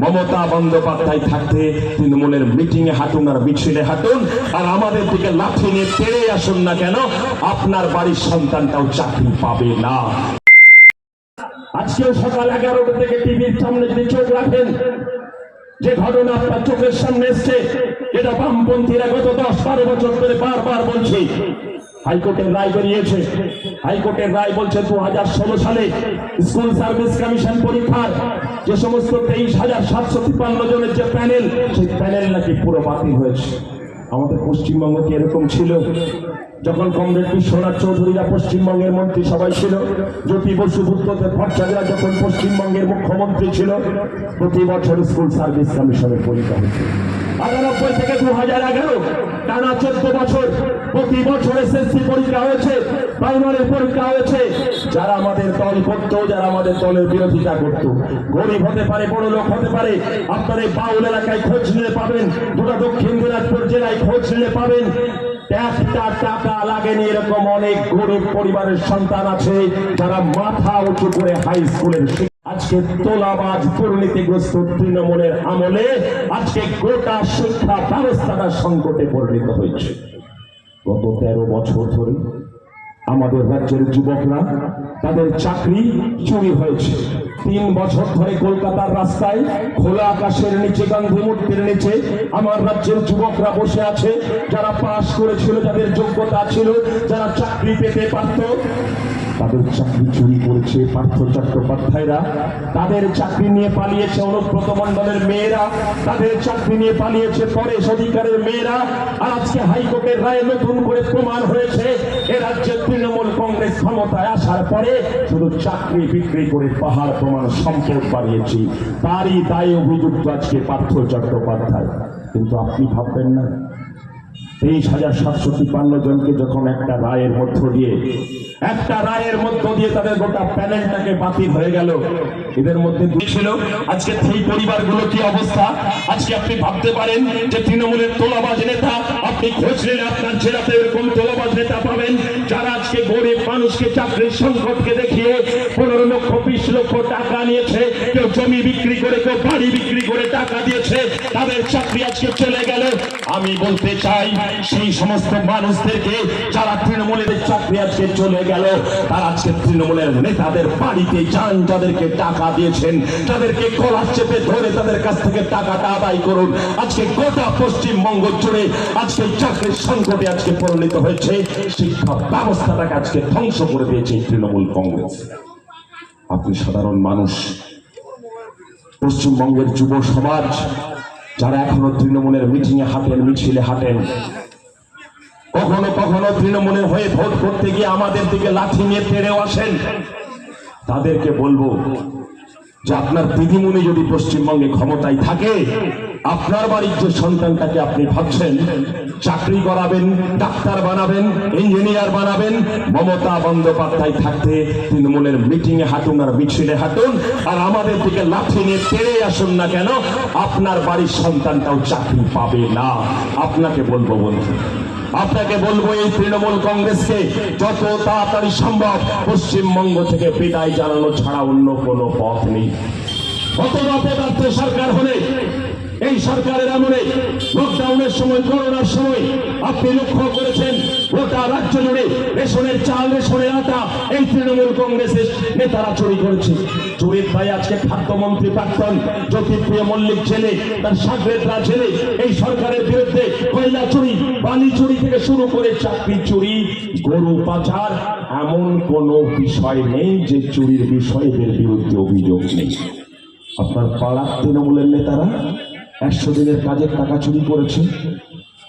মমতা বন্দ্যোপাধ্যায় থাকতে তৃণমূলের মিটিং এ হাঁটুন আর মিছিলে হাঁটুন, আর আমাদের দিকে লাঠি নিয়ে তেড়ে আসুন না কেন, আপনার বাড়ির সন্তানটাও চাকরি পাবে না। আজকেও সকাল 11টা থেকে টিভির সামনে যদি চোখ রাখেন, যে ঘটনা আপনার চোখের সামনে এসছে, এটা বামপন্থীরা গত 10-12 বছর ধরে বারবার বলছে। হাইকোর্টের রায় বেরিয়েছে, হাইকোর্টের রায় বলছে 2016 সালে স্কুল সার্ভিস কমিশন পরীক্ষার যে সমস্ত 23,753 জনের যে প্যানেল, সেই প্যানেল নাকি পুরো বাতিল হয়েছে। আমাদের পশ্চিমবঙ্গ কি এরকম ছিল? যখন কমরেড বিশ্বনাথ চৌধুরীরা পশ্চিমবঙ্গের মন্ত্রী সবাই ছিল, জ্যোতি বসু বুদ্ধদেব ভট্টাচার্য যখন পশ্চিমবঙ্গের মুখ্যমন্ত্রী ছিল, প্রতি বছর স্কুল সার্ভিস কমিশনের পরীক্ষা হতো। 98 থেকে 2011 টানা 14 বছর প্রতি বছর এসএসসি পরীক্ষা হয়েছে, প্রাইমারি পরীক্ষা হয়েছে। যারা আমাদের দল করতো, যারা আমাদের দলের বিরোধিতা করত, গরিব হতে পারে, বড় লোক হতে পারে, আপনার এই বাউল এলাকায় খোঁজ নিলে পাবেন, গোটা দক্ষিণ দিনাজপুর জেলায় খোঁজ নিলে পাবেন, একটা টাকা লাগেনি এরকম অনেক গরিব পরিবারের সন্তান আছে যারা মাথা উঁচু করে হাই স্কুলের আজকে তোলাবাজ দুর্নীতিগ্রস্ত তৃণমূলের আমলে আজকে গোটা শিক্ষা ব্যবস্থাটা সংকটে পরিণত হয়েছে। গত 13 বছর ধরে আমাদের রাজ্যের যুবকরা তাদের চাকরি চুরি হয়েছে। 3 বছর ধরে কলকাতার রাস্তায় খোলা আকাশের নিচে, গান্ধী মূর্তির নিচে আমার রাজ্যের যুবকরা বসে আছে, যারা পাশ করেছিল, যাদের যোগ্যতা ছিল, যারা চাকরি পেতে পারত, তাদের চাকরি চুরি করেছে পার্থ চট্টোপাধ্যায়রা। তাদের চাকরি নিয়ে পালিয়েছে অনুব্রত মণ্ডলের মেয়েরা, তাদের চাকরি নিয়ে পালিয়েছে পরেশ অধিকারের মেয়েরা। আর আজকে হাইকোর্টের রায়ে নতুন করে প্রমাণ হয়েছে এ রাজ্যে তৃণমূল কংগ্রেস ক্ষমতায় আসার পরে শুধু চাকরি বিক্রি করে পাহাড় প্রমাণ সম্পদ বাড়িয়েছি, তারই দায়ে অভিযুক্ত আজকে পার্থ চট্টোপাধ্যায়। কিন্তু আপনি ভাববেন না 23,753 জনকে যখন একটা রায়ের মধ্য দিয়ে তাদের গোটা প্যানেলটাকে বাতিল হয়ে গেল, এদের মধ্যে ছিল আজকে সেই পরিবারগুলো কি অবস্থা। আজকে আপনি ভাবতে পারেন যে তৃণমূলের তোলাবাজ নেতা, আপনি খোঁজ নিলে আপনার জেলাতে এরকম তোলাবাজ নেতা পাবেন যারা আজকে গরিব মানুষকে চাকরির সংকটকে দেখিয়ে 15 লক্ষ 20 লক্ষ টাকা নিয়েছে, কেউ জমি বিক্রি করে, কেউ বাড়ি বিক্রি করে টাকা দিয়েছে, তাদের চাকরি আজকে চলে গেল। আমি বলতে চাই সেই সমস্ত মানুষদেরকে যারা তৃণমূলের চাকরি আজকে চলে গেল, তারা আজকে তৃণমূলের নেতাদের বাড়িতে যান, যাদেরকে টাকা দিয়েছেন, তাদেরকে কলার চেপে ধরে তাদের কাছ থেকে টাকাটা আদায় করুন। আজকে গোটা পশ্চিমবঙ্গ জুড়ে আজকে চাকরির সংকটে আজকে পরিণত হয়েছে, শিক্ষা ব্যবস্থাটাকে আজকে ধ্বংস করে দিয়েছে তৃণমূল কংগ্রেস। আপনি সাধারণ মানুষ, পশ্চিমবঙ্গের যুব সমাজ যারা এখনো তৃণমূলের মিটিং এ হাঁটেন, মিছিলে হাঁটেন, কখনো কখনো তৃণমূলের হয়ে ভোট করতে গিয়ে আমাদের দিকে লাঠি নিয়ে তেড়েও আসেন, তাদেরকে বলবো যে আপনার দিদিমণি যদি পশ্চিমবঙ্গে ক্ষমতায় থাকে, আপনার বাড়ির যে সন্তানটাকে আপনি ভাবছেন চাকরি করাবেন, ডাক্তার বানাবেন, ইঞ্জিনিয়ার বানাবেন, মমতা বন্দ্যোপাধ্যায় থাকতে তৃণমূলের মিটিং এ হাঁটুন আর মিছিলে হাঁটুন, আর আমাদের দিকে লাঠি নিয়ে তেড়ে আসুন না কেন, আপনার বাড়ির সন্তানটাও চাকরি পাবে না। আপনাকে বলবো বন্ধু, আপনাকে বলবো এই তৃণমূল কংগ্রেসকে যত তাড়াতাড়ি সম্ভব পশ্চিমবঙ্গ থেকে বিদায় জানানো ছাড়া অন্য কোনো পথ নেই। কত রাতে রাত্রে সরকার হলে এই সরকারের আমলে লকডাউনের সময়, করোনার সময় আপনি লক্ষ্য করেছেন গোটা রাজ্য জুড়ে রেশনের চাল, রেশনের আটা এই তৃণমূল কংগ্রেসের নেতারা চুরি করেছে। চুরির দায়ে আজকে খাদ্যমন্ত্রী প্রাক্তন জ্যোতিপ্রিয় মল্লিক জেলে, তার সাগরেদরা জেলে এই সরকারের বিরুদ্ধে কয়লা চুরি, বালি চুরি থেকে শুরু করে চাকরি চুরি, গরু পাচার, এমন কোনো বিষয় নেই যে চুরির বিষয়দের বিরুদ্ধে অভিযোগ নেই। আপনার পাড়ার তৃণমূলের নেতারা 100 দিনের কাজের টাকা চুরি করেছে,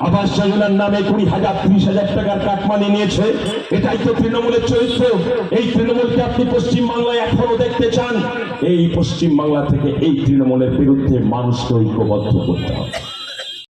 আবাস যোজনার নামে 20,000 30,000 টাকার কাটমানি নিয়েছে। এটাই তো তৃণমূলের চরিত্র। এই তৃণমূলকে আপনি পশ্চিমবাংলায় এখনো দেখতে চান? এই পশ্চিমবাংলা থেকে এই তৃণমূলের বিরুদ্ধে মানুষকে ঐক্যবদ্ধ করতে হবে।